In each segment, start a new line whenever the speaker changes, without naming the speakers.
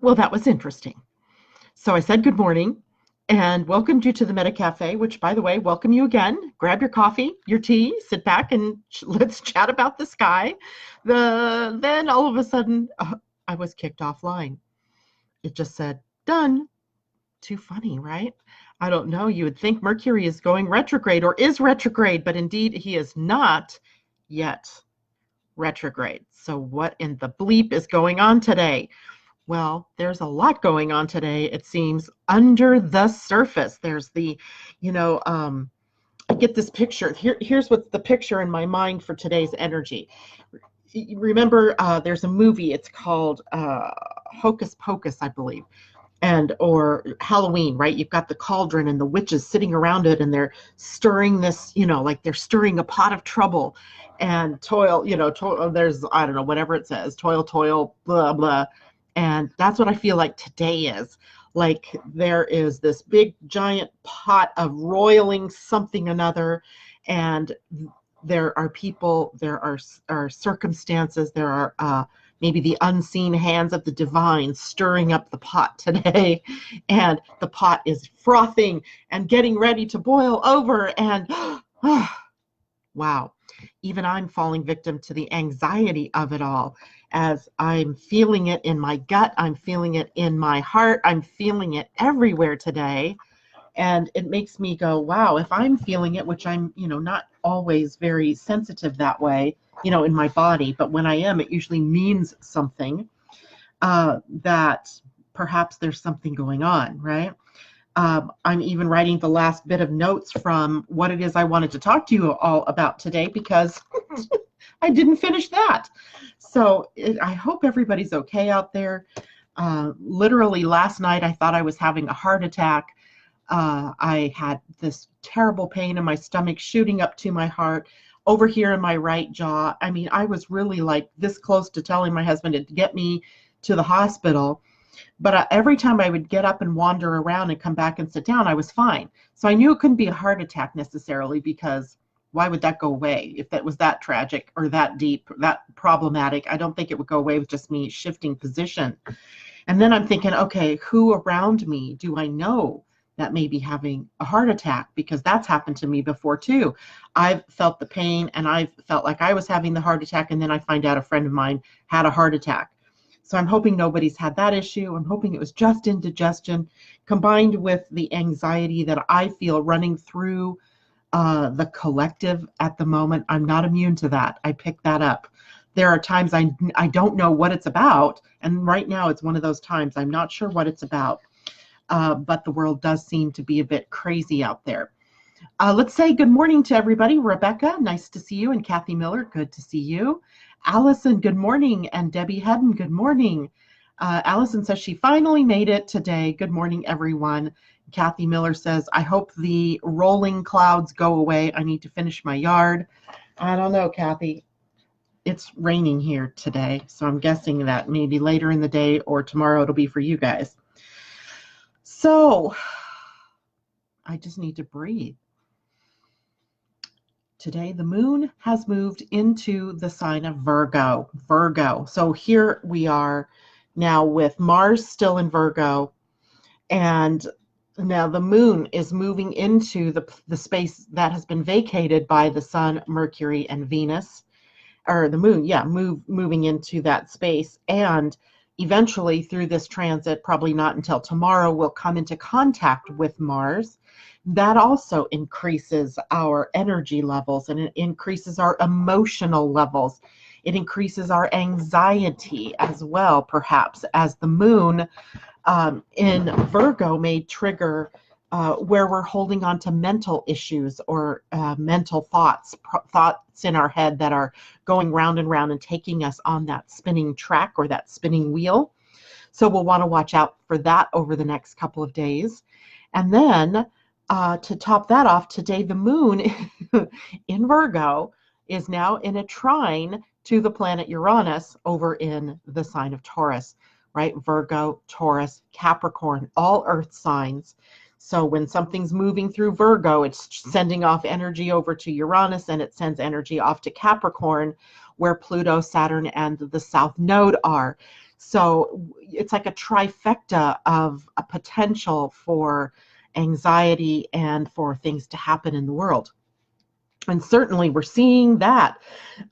Well, that was interesting. So I said good morning and welcomed you to the Meta Cafe, which, by the way, welcome you again. Grab your coffee, your tea, sit back, and let's chat about the sky. Then all of a sudden, I was kicked offline. It just said, done. Too funny, right? I don't know. You would think Mercury is going retrograde or is retrograde, but indeed he is not yet retrograde. So what in the bleep is going on today? Well, there's a lot going on today, it seems, under the surface. There's the, you know, I get this picture. Here's what's the picture in my mind for today's energy. Remember, there's a movie. It's called Hocus Pocus, I believe, or Halloween, right? You've got the cauldron and the witches sitting around it, and they're stirring this, like they're stirring a pot of trouble, and toil, there's, I don't know, whatever it says, toil, blah, blah. And that's what I feel like today is. Like there is this big giant pot of roiling something another, and there are people, there are circumstances, there are maybe the unseen hands of the divine stirring up the pot today, and the pot is frothing and getting ready to boil over, and wow, even I'm falling victim to the anxiety of it all, as I'm feeling it in my gut, I'm feeling it in my heart, I'm feeling it everywhere today. And it makes me go, wow, if I'm feeling it, which I'm, not always very sensitive that way, in my body, but when I am, it usually means something, that perhaps there's something going on, right? I'm even writing the last bit of notes from what it is I wanted to talk to you all about today, because I didn't finish that. So I hope everybody's okay out there. Literally last night, I thought I was having a heart attack. I had this terrible pain in my stomach shooting up to my heart, over here in my right jaw. I mean, I was really like this close to telling my husband to get me to the hospital. But every time I would get up and wander around and come back and sit down, I was fine. So I knew it couldn't be a heart attack necessarily, because why would that go away if that was that tragic or that deep, that problematic? I don't think it would go away with just me shifting position. And then I'm thinking, okay, who around me do I know that may be having a heart attack? Because that's happened to me before too. I've felt the pain and I've felt like I was having the heart attack, and then I find out a friend of mine had a heart attack. So I'm hoping nobody's had that issue. I'm hoping it was just indigestion combined with the anxiety that I feel running through the collective at the moment. I'm not immune to that. I pick that up. There are times I don't know what it's about. And right now it's one of those times I'm not sure what it's about. But the world does seem to be a bit crazy out there. Let's say good morning to everybody. Rebecca, nice to see you. And Kathy Miller, good to see you. Allison, good morning. And Debbie Hedden, good morning. Allison says she finally made it today. Good morning, everyone. Kathy Miller says, I hope the rolling clouds go away. I need to finish my yard. I don't know, Kathy. It's raining here today, so I'm guessing that maybe later in the day or tomorrow it'll be for you guys. So I just need to breathe. Today, the moon has moved into the sign of Virgo. So here we are now with Mars still in Virgo, and now the moon is moving into the space that has been vacated by the sun, Mercury, and Venus, or the moon, moving into that space. And eventually through this transit, probably not until tomorrow, we'll come into contact with Mars. That also increases our energy levels, and it increases our emotional levels. It increases our anxiety as well, perhaps, as the moon in Virgo may trigger where we're holding on to mental issues or mental thoughts in our head that are going round and round and taking us on that spinning track or that spinning wheel. So we'll want to watch out for that over the next couple of days. And then to top that off, today the moon in Virgo is now in a trine to the planet Uranus over in the sign of Taurus, right? Virgo, Taurus, Capricorn, all earth signs. So when something's moving through Virgo, it's sending off energy over to Uranus, and it sends energy off to Capricorn, where Pluto, Saturn, and the South Node are. So it's like a trifecta of a potential for anxiety and for things to happen in the world. And certainly we're seeing that.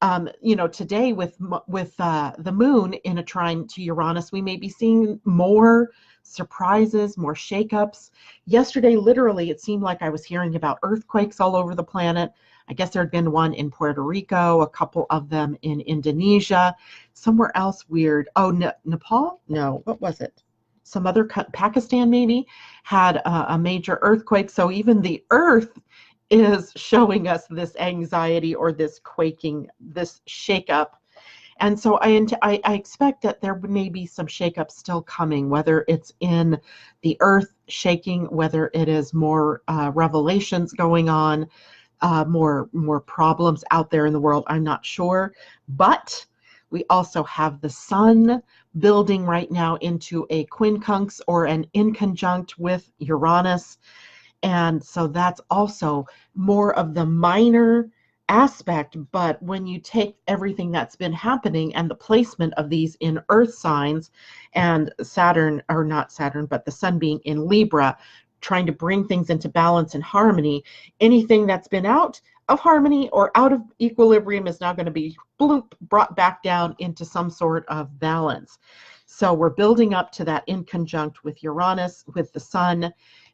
Today with the moon in a trine to Uranus, we may be seeing more surprises, more shakeups. Yesterday, literally, it seemed like I was hearing about earthquakes all over the planet. I guess there had been one in Puerto Rico, a couple of them in Indonesia, somewhere else weird. Oh, Nepal? No, what was it? Some other Pakistan maybe had a major earthquake. So even the earth is showing us this anxiety or this quaking, this shakeup. And so I expect that there may be some shakeup still coming, whether it's in the earth shaking, whether it is more revelations going on, more problems out there in the world. I'm not sure. But we also have the sun building right now into a quincunx or an inconjunct with Uranus. And so that's also more of the minor aspect. But when you take everything that's been happening and the placement of these in earth signs, and Saturn, or not Saturn, but the sun being in Libra, trying to bring things into balance and harmony, anything that's been out of harmony or out of equilibrium is now going to be bloop, brought back down into some sort of balance. So we're building up to that in conjunct with Uranus, with the sun.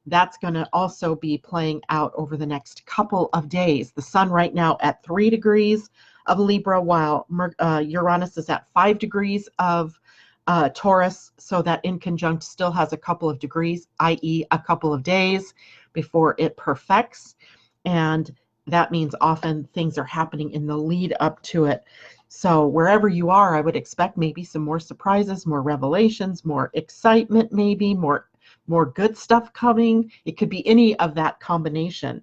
That's going to also be playing out over the next couple of days. The sun right now at 3 degrees of Libra, while Uranus is at 5 degrees of Taurus. So that inconjunct still has a couple of degrees, i.e. a couple of days before it perfects. And that means often things are happening in the lead up to it. So wherever you are, I would expect maybe some more surprises, more revelations, more excitement, maybe more good stuff coming. It could be any of that combination,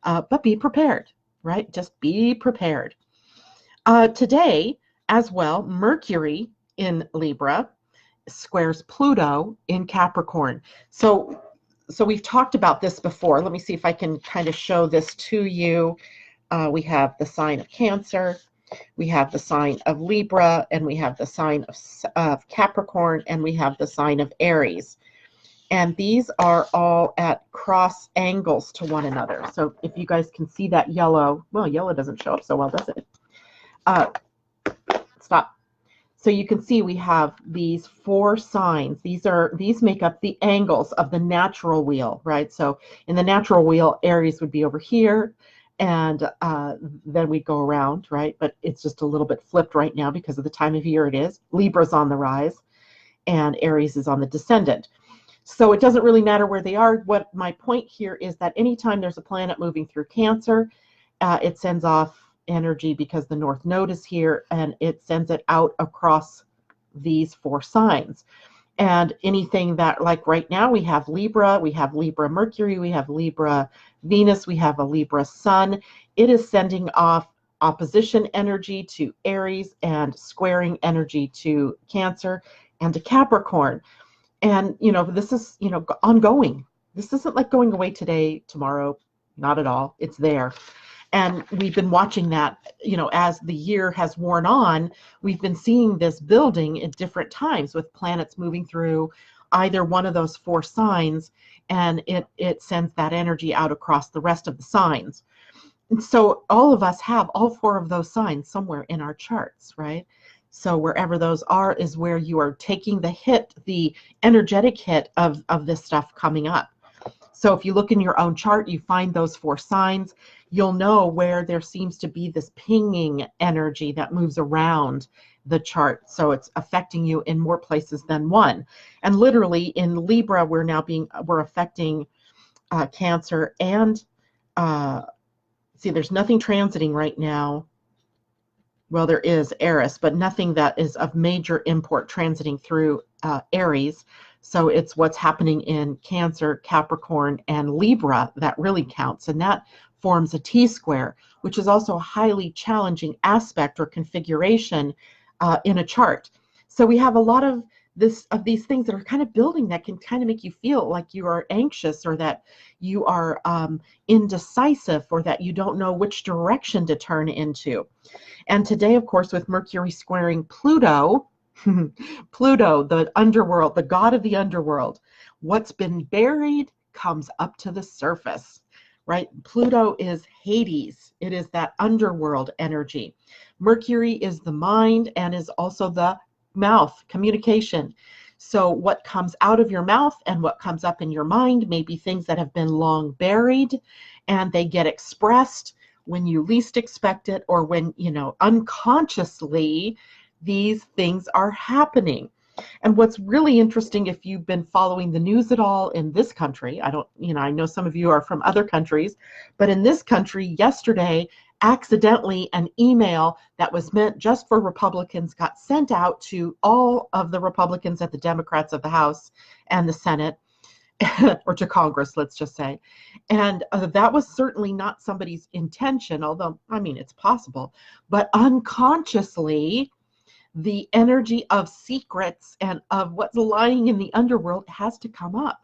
but be prepared, right? Just be prepared. Today, as well, Mercury in Libra squares Pluto in Capricorn. So we've talked about this before. Let me see if I can kind of show this to you. We have the sign of Cancer, we have the sign of Libra, and we have the sign of Capricorn, and we have the sign of Aries. And these are all at cross angles to one another. So if you guys can see that yellow, well, yellow doesn't show up so well, does it? Stop. So you can see we have these 4 signs. These make up the angles of the natural wheel, right? So in the natural wheel, Aries would be over here, and then we go around, right? But it's just a little bit flipped right now because of the time of year it is. Libra's on the rise, and Aries is on the descendant. So it doesn't really matter where they are. What my point here is that anytime there's a planet moving through Cancer, it sends off energy because the North Node is here, and it sends it out across these 4 signs. And anything that, like right now, we have Libra Mercury, we have Libra Venus, we have a Libra Sun. It is sending off opposition energy to Aries and squaring energy to Cancer and to Capricorn. And, this is, ongoing. This isn't like going away today, tomorrow, not at all. It's there. And we've been watching that, as the year has worn on, we've been seeing this building at different times with planets moving through either one of those 4 signs, and it sends that energy out across the rest of the signs. And so all of us have all 4 of those signs somewhere in our charts, right? So wherever those are is where you are taking the hit, the energetic hit of this stuff coming up. So if you look in your own chart, you find those 4 signs, you'll know where there seems to be this pinging energy that moves around the chart. So it's affecting you in more places than one. And literally in Libra, we're affecting Cancer and see, there's nothing transiting right now. Well, there is Eris, but nothing that is of major import transiting through Aries. So it's what's happening in Cancer, Capricorn, and Libra that really counts. And that forms a T-square, which is also a highly challenging aspect or configuration in a chart. So we have a lot of these things that are kind of building that can kind of make you feel like you are anxious, or that you are indecisive, or that you don't know which direction to turn into. And today, of course, with Mercury squaring Pluto, Pluto, the underworld, the god of the underworld. What's been buried comes up to the surface, right? Pluto is Hades. It is that underworld energy. Mercury is the mind and is also the mouth, communication. So what comes out of your mouth and what comes up in your mind may be things that have been long buried, and they get expressed when you least expect it, or when, unconsciously these things are happening. And what's really interesting, if you've been following the news at all in this country, I know some of you are from other countries, but in this country yesterday, accidentally an email that was meant just for Republicans got sent out to all of the Republicans at the Democrats of the House and the Senate, or to Congress, let's just say. And that was certainly not somebody's intention, although, it's possible, but unconsciously, the energy of secrets and of what's lying in the underworld has to come up.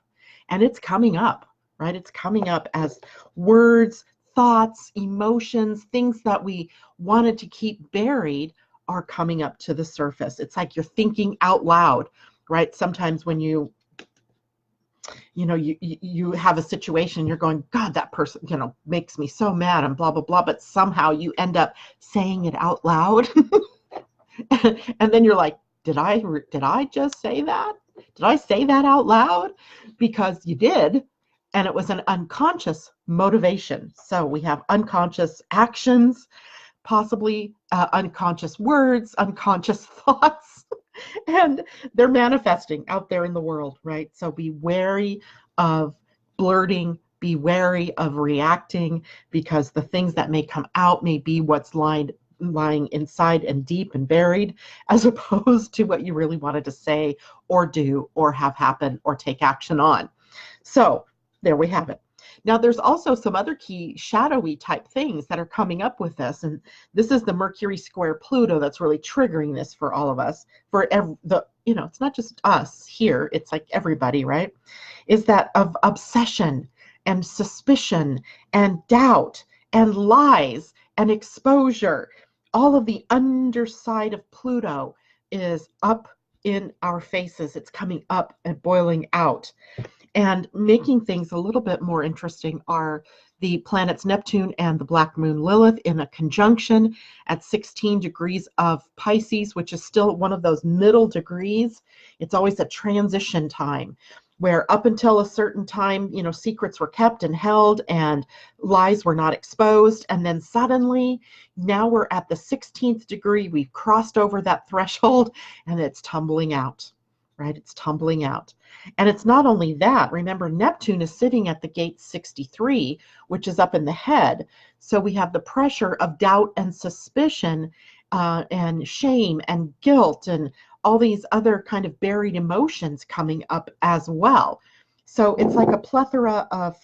And it's coming up, right? It's coming up as words, thoughts, emotions, things that we wanted to keep buried are coming up to the surface. It's like you're thinking out loud, right? Sometimes when you have a situation, you're going, God, that person, makes me so mad and blah, blah, blah. But somehow you end up saying it out loud. And then you're like, did I just say that? Did I say that out loud? Because you did. And it was an unconscious motivation. So we have unconscious actions, possibly unconscious words, unconscious thoughts, and they're manifesting out there in the world, right? So be wary of blurting, be wary of reacting, because the things that may come out may be what's lying inside and deep and buried, as opposed to what you really wanted to say or do or have happen or take action on. So there we have it. Now, there's also some other key shadowy type things that are coming up with this. And this is the Mercury square Pluto that's really triggering this for all of us. It's not just us here. It's like everybody, right? Is that of obsession and suspicion and doubt and lies and exposure. All of the underside of Pluto is up in our faces. It's coming up and boiling out. And making things a little bit more interesting are the planets Neptune and the Black Moon Lilith in a conjunction at 16 degrees of Pisces, which is still one of those middle degrees. It's always a transition time where up until a certain time, secrets were kept and held and lies were not exposed. And then suddenly, now we're at the 16th degree. We've crossed over that threshold and it's tumbling out. Right? It's tumbling out. And it's not only that. Remember, Neptune is sitting at the gate 63, which is up in the head. So we have the pressure of doubt and suspicion and shame and guilt and all these other kind of buried emotions coming up as well. So it's like a plethora of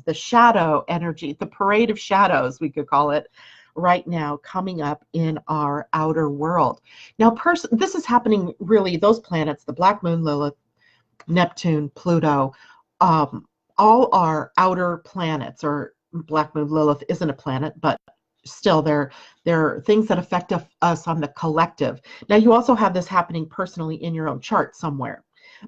the shadow energy, the parade of shadows, we could call it, right now coming up in our outer world. Now, this is happening really, those planets, the Black Moon, Lilith, Neptune, Pluto, all are outer planets, or Black Moon, Lilith isn't a planet, but still they're things that affect us on the collective. Now, you also have this happening personally in your own chart somewhere,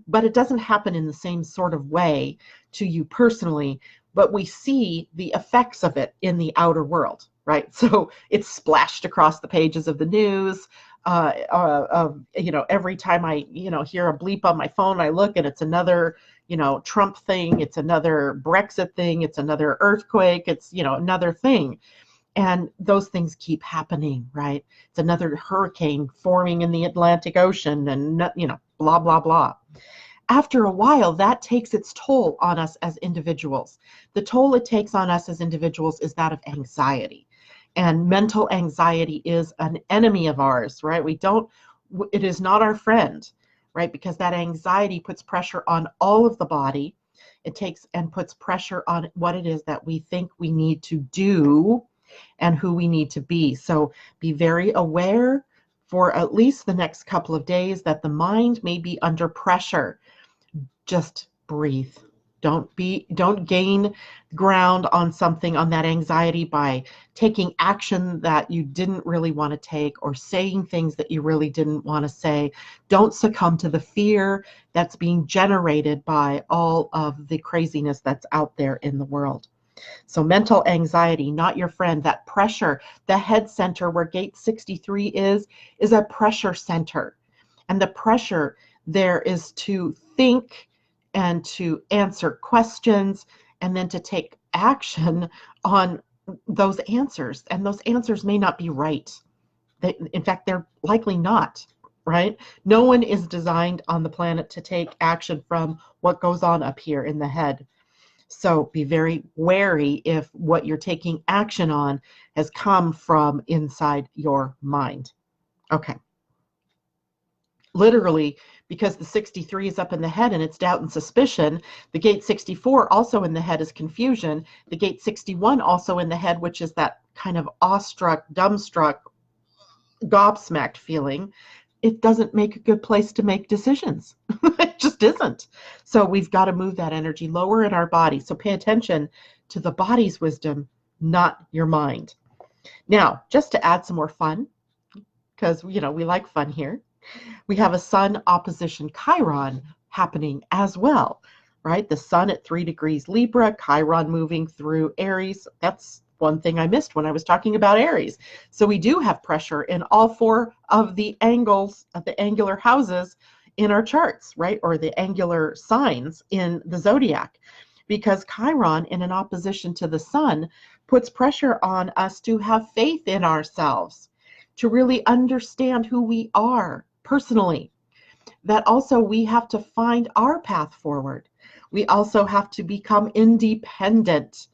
but it doesn't happen in the same sort of way to you personally, but we see the effects of it in the outer world. Right, so it's splashed across the pages of the news. Every time I, hear a bleep on my phone, I look and it's another, Trump thing. It's another Brexit thing. It's another earthquake. It's, another thing. And those things keep happening, right? It's another hurricane forming in the Atlantic Ocean and, blah, blah, blah. After a while, that takes its toll on us as individuals. The toll it takes on us as individuals is that of anxiety. And mental anxiety is an enemy of ours, right? It is not our friend, right? Because that anxiety puts pressure on all of the body. It takes and puts pressure on what it is that we think we need to do and who we need to be. So be very aware for at least the next couple of days that the mind may be under pressure. Just breathe. Don't gain ground on something, on that anxiety, by taking action that you didn't really want to take or saying things that you really didn't want to say. Don't succumb to the fear that's being generated by all of the craziness that's out there in the world. So mental anxiety, not your friend. That pressure, the head center where gate 63 is a pressure center. And the pressure there is to think and to answer questions and then to take action on those answers. And those answers may not be right. In fact, they're likely not, right? No one is designed on the planet to take action from what goes on up here in the head. So be very wary if what you're taking action on has come from inside your mind. Okay. Literally, because the 63 is up in the head and it's doubt and suspicion, the gate 64 also in the head is confusion. The gate 61 also in the head, which is that kind of awestruck, dumbstruck, gobsmacked feeling. It doesn't make a good place to make decisions. It just isn't. So we've got to move that energy lower in our body. So pay attention to the body's wisdom, not your mind. Now, just to add some more fun, because, we like fun here, we have a Sun opposition Chiron happening as well, right? The Sun at 3 degrees Libra, Chiron moving through Aries. That's one thing I missed when I was talking about Aries. So we do have pressure in all 4 of the angles of the angular houses in our charts, right? Or the angular signs in the zodiac, because Chiron in an opposition to the Sun puts pressure on us to have faith in ourselves, to really understand who we are personally. That also we have to find our path forward. We also have to become independent.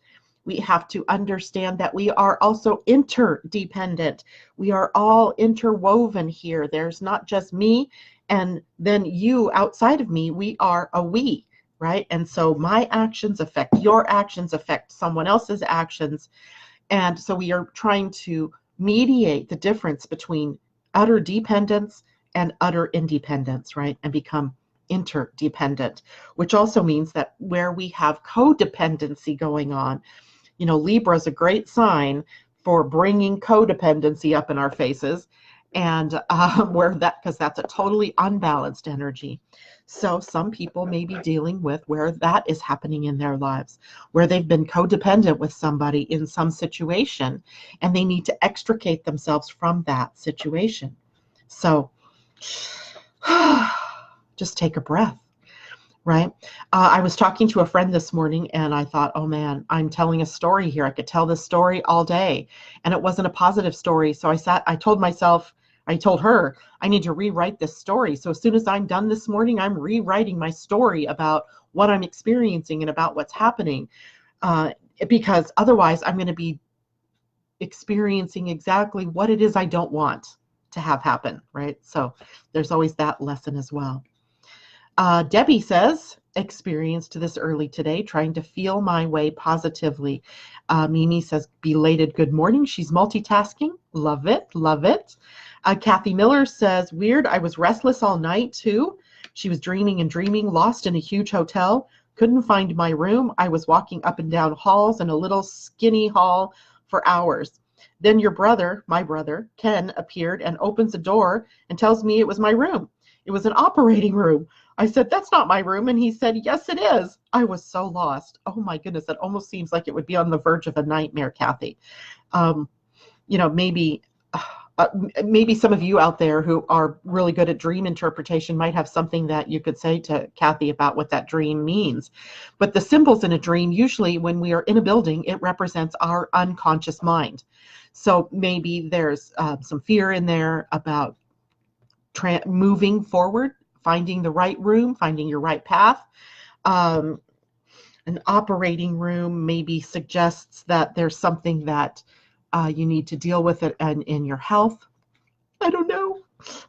We have to understand that we are also interdependent. We are all interwoven here. There's not just me and then you outside of me. We are a we, right? And so my actions affect your actions, affect someone else's actions. And so we are trying to mediate the difference between utter dependence and utter independence, right? And become interdependent, which also means that where we have codependency going on, Libra is a great sign for bringing codependency up in our faces, and because that's a totally unbalanced energy. So some people may be dealing with where that is happening in their lives, where they've been codependent with somebody in some situation, and they need to extricate themselves from that situation. So just take a breath. Right? I was talking to a friend this morning and I thought, oh man, I'm telling a story here. I could tell this story all day. And it wasn't a positive story. So I told her, I need to rewrite this story. So as soon as I'm done this morning, I'm rewriting my story about what I'm experiencing and about what's happening. Because otherwise I'm going to be experiencing exactly what it is I don't want to have happen. Right? So there's always that lesson as well. Debbie says, experienced this early today, trying to feel my way positively. Mimi says, belated good morning. She's multitasking. Love it. Love it. Kathy Miller says, weird. I was restless all night too. She was dreaming and dreaming, lost in a huge hotel. Couldn't find my room. I was walking up and down halls in a little skinny hall for hours. Then my brother, Ken, appeared and opens the door and tells me it was my room. It was an operating room. I said, that's not my room. And he said, yes, it is. I was so lost. Oh my goodness. That almost seems like it would be on the verge of a nightmare, Kathy. Maybe some of you out there who are really good at dream interpretation might have something that you could say to Kathy about what that dream means. But the symbols in a dream, usually when we are in a building, it represents our unconscious mind. So maybe there's some fear in there about moving forward, finding the right room, finding your right path. An operating room maybe suggests that there's something that you need to deal with it in your health. I don't know.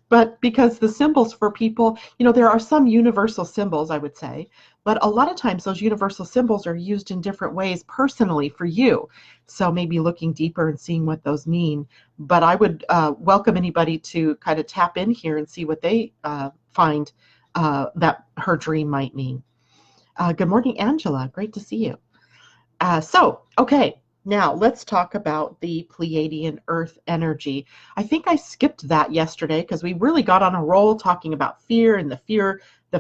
But because the symbols for people, there are some universal symbols, I would say, but a lot of times those universal symbols are used in different ways personally for you. So maybe looking deeper and seeing what those mean. But I would welcome anybody to kind of tap in here and see what they find that her dream might mean. Good morning, Angela. Great to see you. Okay, now let's talk about the Pleiadian-Earth energy. I think I skipped that yesterday because we really got on a roll talking about fear and the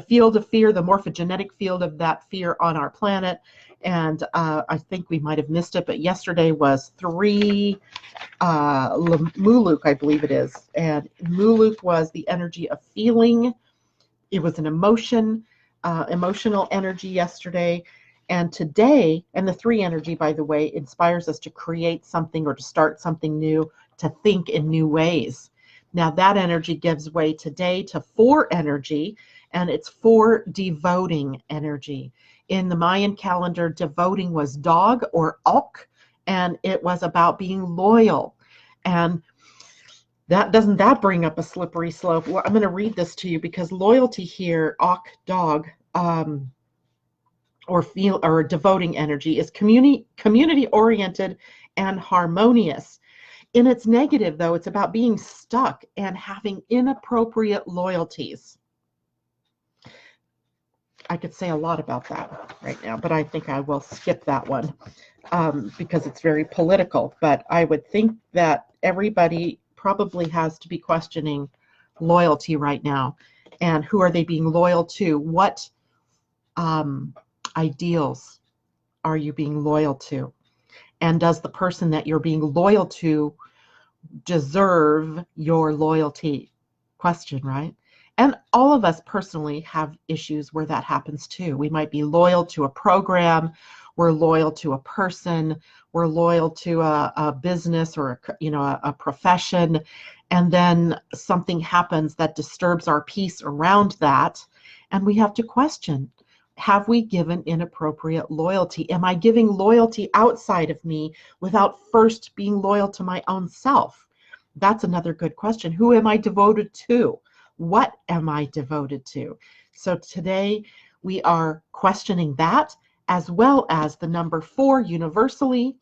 field of fear, the morphogenetic field of that fear on our planet. And I think we might have missed it, but yesterday was 3 Muluk, I believe it is. And Muluk was the energy of feeling. It was an emotional energy yesterday. And today, and the 3 energy, by the way, inspires us to create something or to start something new, to think in new ways. Now that energy gives way today to 4 energy, and it's 4 devoting energy. In the Mayan calendar, devoting was dog or Alk, and it was about being loyal. And doesn't that bring up a slippery slope? Well, I'm going to read this to you because loyalty here, Alk, dog, or devoting energy is community oriented and harmonious. In its negative, though, it's about being stuck and having inappropriate loyalties. I could say a lot about that right now, but I think I will skip that one because it's very political. But I would think that everybody probably has to be questioning loyalty right now. And who are they being loyal to? What ideals are you being loyal to? And does the person that you're being loyal to deserve your loyalty? Question, right? And all of us personally have issues where that happens too. We might be loyal to a program, we're loyal to a person, we're loyal to a business or a profession, and then something happens that disturbs our peace around that, and we have to question, have we given inappropriate loyalty? Am I giving loyalty outside of me without first being loyal to my own self? That's another good question. Who am I devoted to? What am I devoted to? So today we are questioning that, as well as the number 4 universally.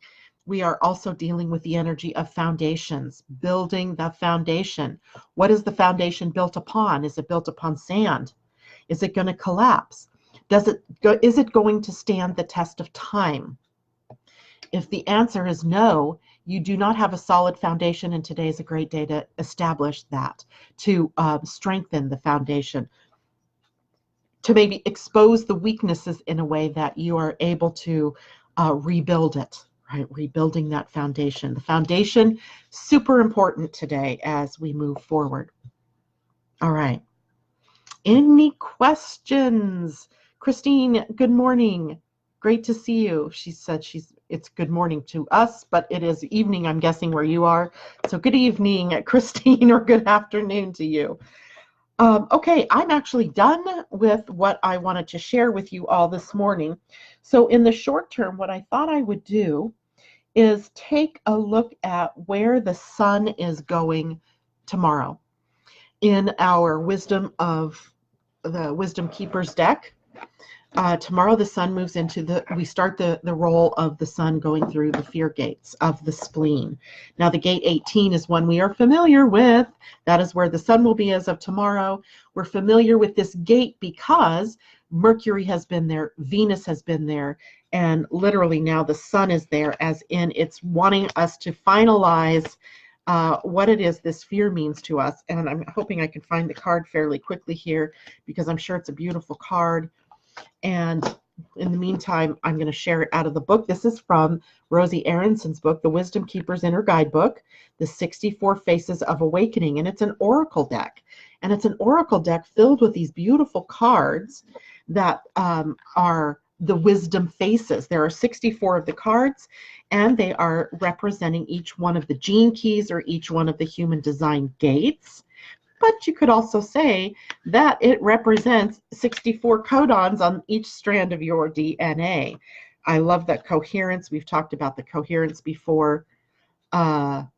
We are also dealing with the energy of foundations, building the foundation. What is the foundation built upon? Is it built upon sand? Is it going to collapse? Is it going to stand the test of time? If the answer is no, you do not have a solid foundation, and today is a great day to establish that, to strengthen the foundation, to maybe expose the weaknesses in a way that you are able to rebuild it, right? Rebuilding that foundation. The foundation, super important today as we move forward. All right. Any questions? Christine, good morning. Great to see you. She said it's good morning to us, but it is evening, I'm guessing, where you are. So good evening, Christine, or good afternoon to you. Okay, I'm actually done with what I wanted to share with you all this morning. So in the short term, what I thought I would do is take a look at where the sun is going tomorrow in our Wisdom Keepers deck. Tomorrow the sun moves into we start the role of the sun going through the fear gates of the spleen. Now the gate 18 is one we are familiar with. That is where the sun will be as of tomorrow. We're familiar with this gate because Mercury has been there, Venus has been there, and literally now the sun is there, as in it's wanting us to finalize what it is this fear means to us. And I'm hoping I can find the card fairly quickly here because I'm sure it's a beautiful card. And in the meantime, I'm going to share it out of the book. This is from Rosie Aronson's book, The Wisdom Keeper's Inner Guidebook, The 64 Faces of Awakening. And it's an oracle deck. And it's an oracle deck filled with these beautiful cards that are the wisdom faces. There are 64 of the cards, and they are representing each one of the gene keys or each one of the human design gates. But you could also say that it represents 64 codons on each strand of your DNA. I love that coherence. We've talked about the coherence before. Actually,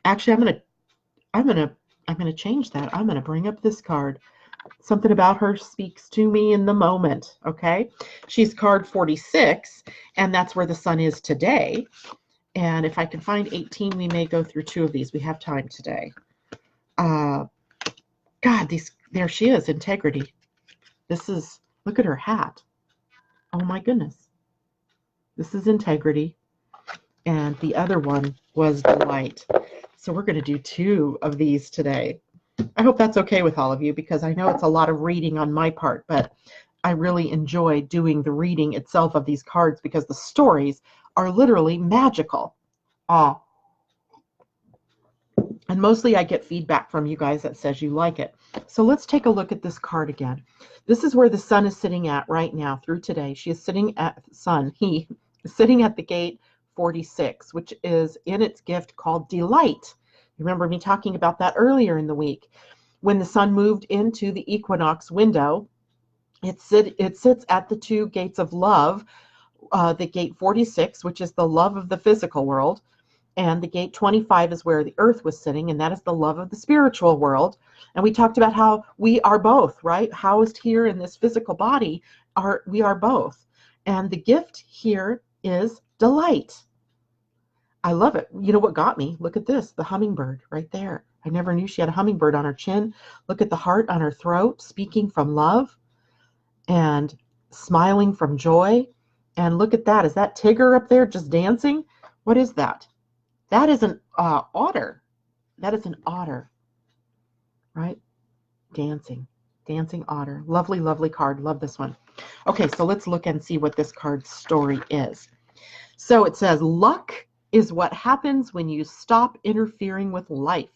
I'm gonna change that. I'm gonna bring up this card. Something about her speaks to me in the moment. Okay, she's card 46, and that's where the sun is today. And if I can find 18, we may go through 2 of these. We have time today. God, there she is, integrity. This is Look at her hat. Oh my goodness. This is integrity. And the other one was delight. So we're going to do 2 of these today. I hope that's okay with all of you, because I know it's a lot of reading on my part, but I really enjoy doing the reading itself of these cards because the stories are literally magical. And mostly I get feedback from you guys that says you like it. So let's take a look at this card again. This is where the sun is sitting at right now through today. She is sitting at he is sitting at the gate 46, which is in its gift called delight. Remember me talking about that earlier in the week. When the sun moved into the equinox window, it sits at the 2 gates of love, the gate 46, which is the love of the physical world, and the gate 25 is where the earth was sitting, and that is the love of the spiritual world. And we talked about how we are both, right? Housed here in this physical body, we are both. And the gift here is delight. I love it. You know what got me? Look at this, the hummingbird right there. I never knew she had a hummingbird on her chin. Look at the heart on her throat, speaking from love and smiling from joy. And look at that. Is that Tigger up there just dancing? What is that? That is an otter. That is an otter, right? Dancing otter. Lovely, lovely card. Love this one. Okay, so let's look and see what this card's story is. So it says, luck is what happens when you stop interfering with life.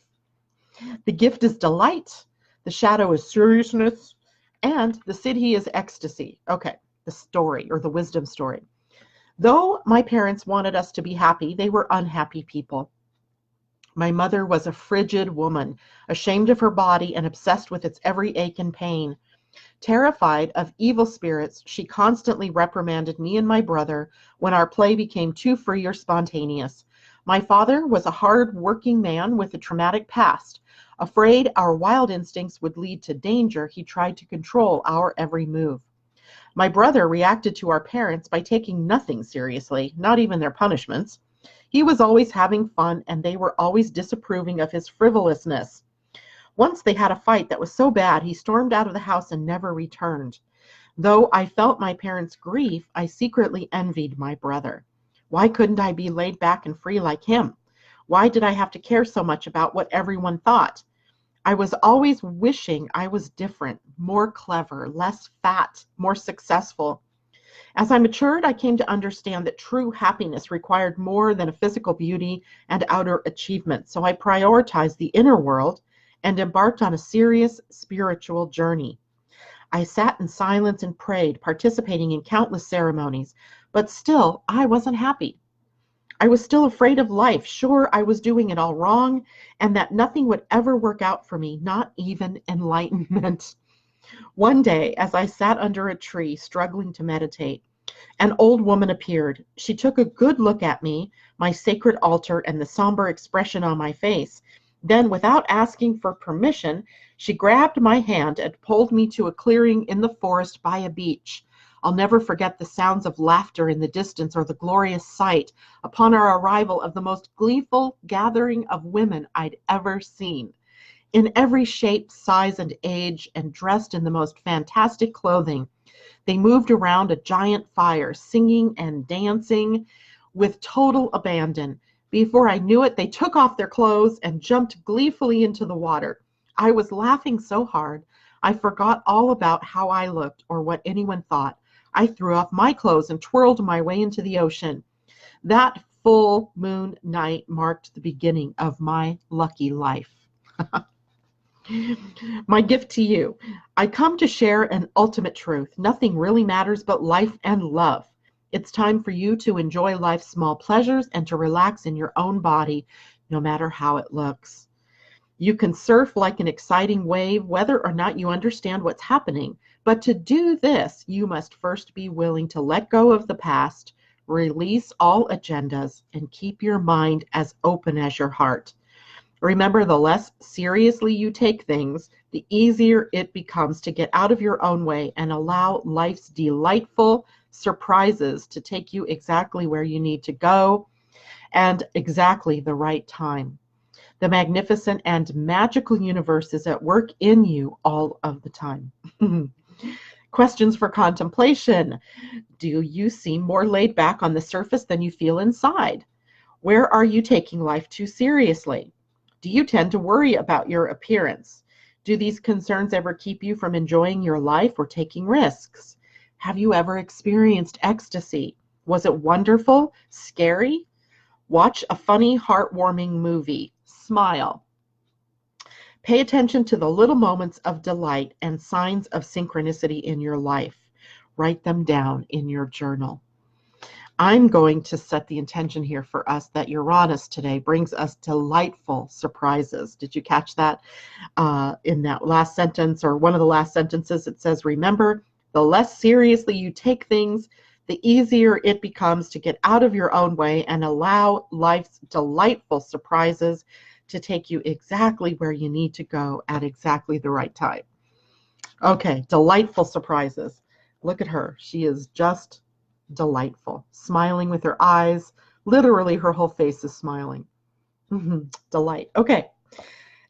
The gift is delight. The shadow is seriousness. And the city is ecstasy. Okay, the story, or the wisdom story. Though my parents wanted us to be happy, they were unhappy people. My mother was a frigid woman, ashamed of her body and obsessed with its every ache and pain. Terrified of evil spirits, she constantly reprimanded me and my brother when our play became too free or spontaneous. My father was a hard-working man with a traumatic past. Afraid our wild instincts would lead to danger, he tried to control our every move. My brother reacted to our parents by taking nothing seriously, not even their punishments. He was always having fun, and they were always disapproving of his frivolousness. Once they had a fight that was so bad, he stormed out of the house and never returned. Though I felt my parents' grief, I secretly envied my brother. Why couldn't I be laid back and free like him? Why did I have to care so much about what everyone thought? I was always wishing I was different, more clever, less fat, more successful. As I matured, I came to understand that true happiness required more than a physical beauty and outer achievement. So I prioritized the inner world and embarked on a serious spiritual journey. I sat in silence and prayed, participating in countless ceremonies, but still I wasn't happy. I was still afraid of life, sure I was doing it all wrong, and that nothing would ever work out for me, not even enlightenment. One day, as I sat under a tree, struggling to meditate, an old woman appeared. She took a good look at me, my sacred altar, and the somber expression on my face. Then, without asking for permission, she grabbed my hand and pulled me to a clearing in the forest by a beach. I'll never forget the sounds of laughter in the distance or the glorious sight upon our arrival of the most gleeful gathering of women I'd ever seen. In every shape, size, and age, and dressed in the most fantastic clothing, they moved around a giant fire, singing and dancing with total abandon. Before I knew it, they took off their clothes and jumped gleefully into the water. I was laughing so hard, I forgot all about how I looked or what anyone thought. I threw off my clothes and twirled my way into the ocean. That full moon night marked the beginning of my lucky life. My gift to you. I come to share an ultimate truth. Nothing really matters but life and love. It's time for you to enjoy life's small pleasures and to relax in your own body, no matter how it looks. You can surf like an exciting wave, whether or not you understand what's happening. But to do this, you must first be willing to let go of the past, release all agendas, and keep your mind as open as your heart. Remember, the less seriously you take things, the easier it becomes to get out of your own way and allow life's delightful surprises to take you exactly where you need to go and exactly the right time. The magnificent and magical universe is at work in you all of the time. Questions for contemplation. Do you seem more laid back on the surface than you feel inside? Where are you taking life too seriously? Do you tend to worry about your appearance? Do these concerns ever keep you from enjoying your life or taking risks? Have you ever experienced ecstasy? Was it wonderful? Scary? Watch a funny, heartwarming movie. Smile. Pay attention to the little moments of delight and signs of synchronicity in your life. Write them down in your journal. I'm going to set the intention here for us that Uranus today brings us delightful surprises. Did you catch that? In that last sentence, or one of the last sentences, it says, remember, the less seriously you take things, the easier it becomes to get out of your own way and allow life's delightful surprises to take you exactly where you need to go at exactly the right time. Okay, delightful surprises. Look at her. She is just delightful, smiling with her eyes. Literally, her whole face is smiling. Delight. Okay,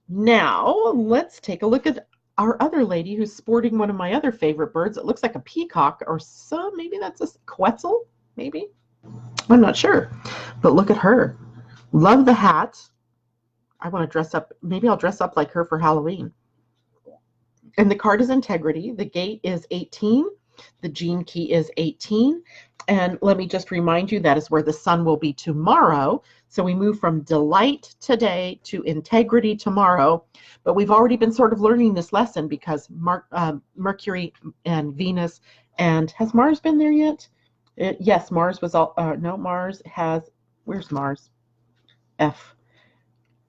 now let's take a look at our other lady who's sporting one of my other favorite birds. It looks like a peacock, or so maybe that's a quetzal, maybe. I'm not sure, but look at her. Love the hat. I want to dress up. Maybe I'll dress up like her for Halloween. And the card is integrity. The gate is 18. The gene key is 18. And let me just remind you, that is where the sun will be tomorrow. So we move from delight today to integrity tomorrow. But we've already been sort of learning this lesson because Mercury and Venus, and has Mars been there yet? Yes, Mars was all, no, Mars has, where's Mars? F.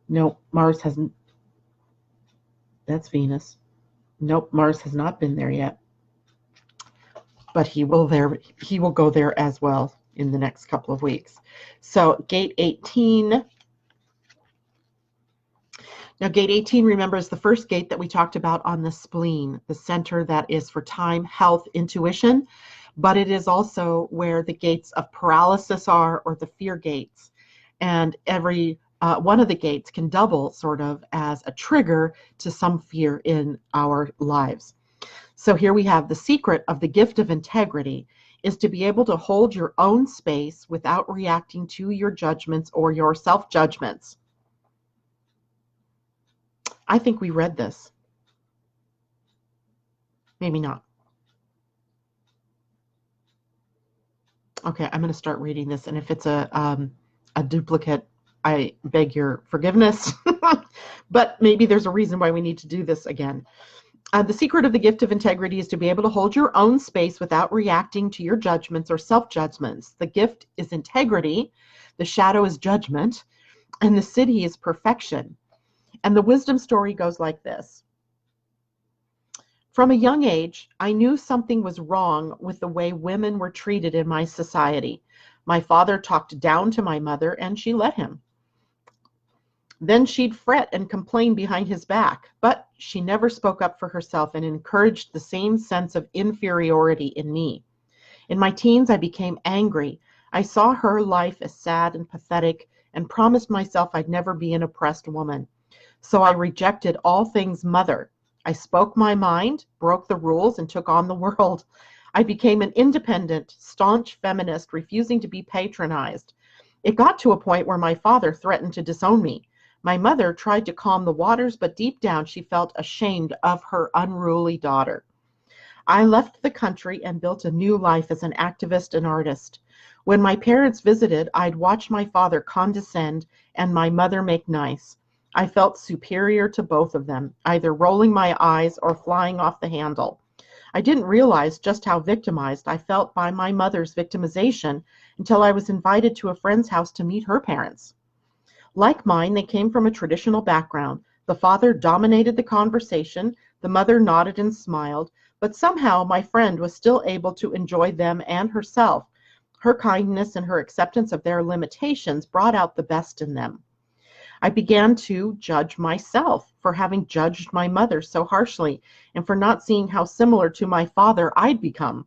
No, Mars hasn't. That's Venus. Nope, Mars has not been there yet. But he will go there as well in the next couple of weeks. So gate 18. Now gate 18, remember, is the first gate that we talked about on the spleen, the center that is for time, health, intuition. But it is also where the gates of paralysis are, or the fear gates. And every one of the gates can double sort of as a trigger to some fear in our lives. So here we have the secret of the gift of integrity is to be able to hold your own space without reacting to your judgments or your self-judgments. I think we read this. Maybe not. Okay, I'm going to start reading this, and if it's a duplicate, I beg your forgiveness, but maybe there's a reason why we need to do this again. The secret of the gift of integrity is to be able to hold your own space without reacting to your judgments or self-judgments. The gift is integrity, the shadow is judgment, and the city is perfection. And the wisdom story goes like this. From a young age, I knew something was wrong with the way women were treated in my society. My father talked down to my mother, and she let him. Then she'd fret and complain behind his back, but she never spoke up for herself and encouraged the same sense of inferiority in me. In my teens, I became angry. I saw her life as sad and pathetic and promised myself I'd never be an oppressed woman. So I rejected all things mother. I spoke my mind, broke the rules, and took on the world. I became an independent, staunch feminist, refusing to be patronized. It got to a point where my father threatened to disown me. My mother tried to calm the waters, but deep down she felt ashamed of her unruly daughter. I left the country and built a new life as an activist and artist. When my parents visited, I'd watch my father condescend and my mother make nice. I felt superior to both of them, either rolling my eyes or flying off the handle. I didn't realize just how victimized I felt by my mother's victimization until I was invited to a friend's house to meet her parents. Like mine, they came from a traditional background. The father dominated the conversation, the mother nodded and smiled, but somehow my friend was still able to enjoy them and herself. Her kindness and her acceptance of their limitations brought out the best in them. I began to judge myself for having judged my mother so harshly and for not seeing how similar to my father I'd become.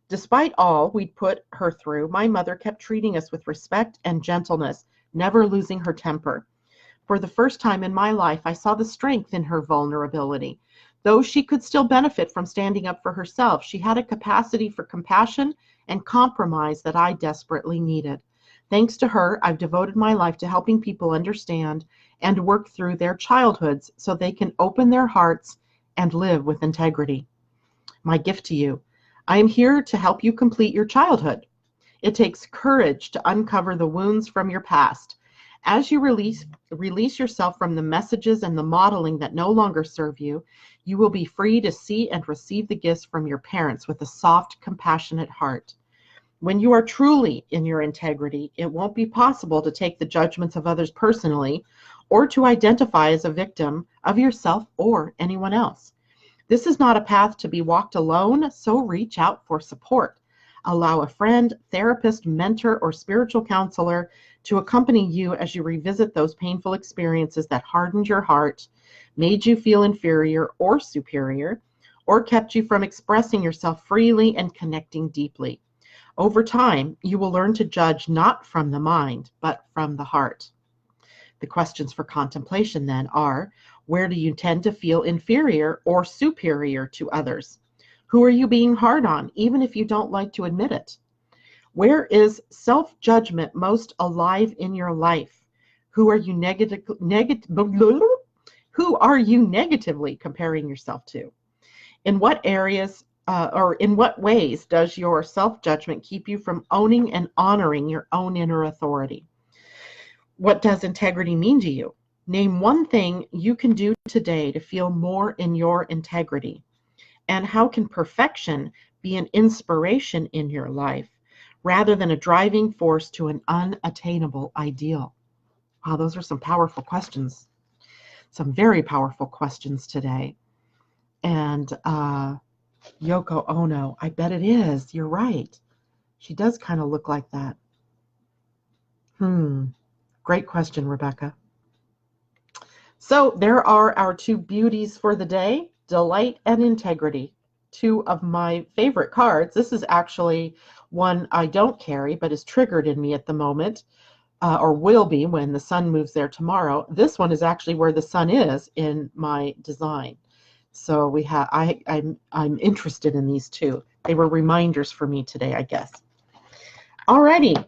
Despite all we'd put her through, my mother kept treating us with respect and gentleness, never losing her temper. For the first time in my life, I saw the strength in her vulnerability. Though she could still benefit from standing up for herself, she had a capacity for compassion and compromise that I desperately needed. Thanks to her, I've devoted my life to helping people understand and work through their childhoods so they can open their hearts and live with integrity. My gift to you: I am here to help you complete your childhood. It takes courage to uncover the wounds from your past. As you release yourself from the messages and the modeling that no longer serve you, you will be free to see and receive the gifts from your parents with a soft, compassionate heart. When you are truly in your integrity, it won't be possible to take the judgments of others personally or to identify as a victim of yourself or anyone else. This is not a path to be walked alone, so reach out for support. Allow a friend, therapist, mentor, or spiritual counselor to accompany you as you revisit those painful experiences that hardened your heart, made you feel inferior or superior, or kept you from expressing yourself freely and connecting deeply. Over time, you will learn to judge not from the mind, but from the heart. The questions for contemplation then are: where do you tend to feel inferior or superior to others? Who are you being hard on, even if you don't like to admit it? Where is self-judgment most alive in your life? Who are you negatively comparing yourself to? In what areas or in what ways does your self-judgment keep you from owning and honoring your own inner authority? What does integrity mean to you? Name one thing you can do today to feel more in your integrity. And how can perfection be an inspiration in your life rather than a driving force to an unattainable ideal? Wow, those are some powerful questions. Some very powerful questions today. And Yoko Ono, I bet it is. You're right. She does kind of look like that. Great question, Rebecca. So there are our two beauties for the day: delight and integrity. Two of my favorite cards. This is actually one I don't carry, but is triggered in me at the moment, or will be when the sun moves there tomorrow. This one is actually where the sun is in my design. So we have. I'm interested in these two. They were reminders for me today, I guess. Alrighty.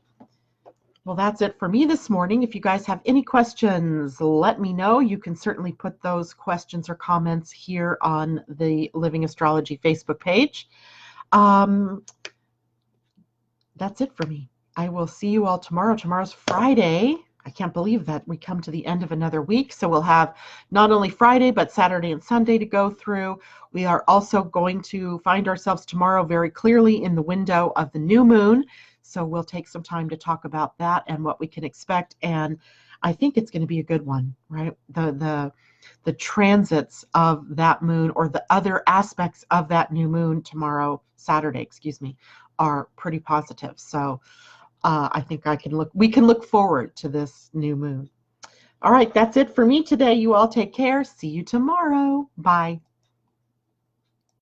Well, that's it for me this morning. If you guys have any questions, let me know. You can certainly put those questions or comments here on the Living Astrology Facebook page. That's it for me. I will see you all tomorrow. Tomorrow's Friday. I can't believe that we come to the end of another week. So we'll have not only Friday, but Saturday and Sunday to go through. We are also going to find ourselves tomorrow very clearly in the window of the new moon. So we'll take some time to talk about that and what we can expect. And I think it's going to be a good one, right? The transits of that moon, or the other aspects of that new moon tomorrow, Saturday, excuse me, are pretty positive. So I think we can look forward to this new moon. All right, that's it for me today. You all take care. See you tomorrow. Bye.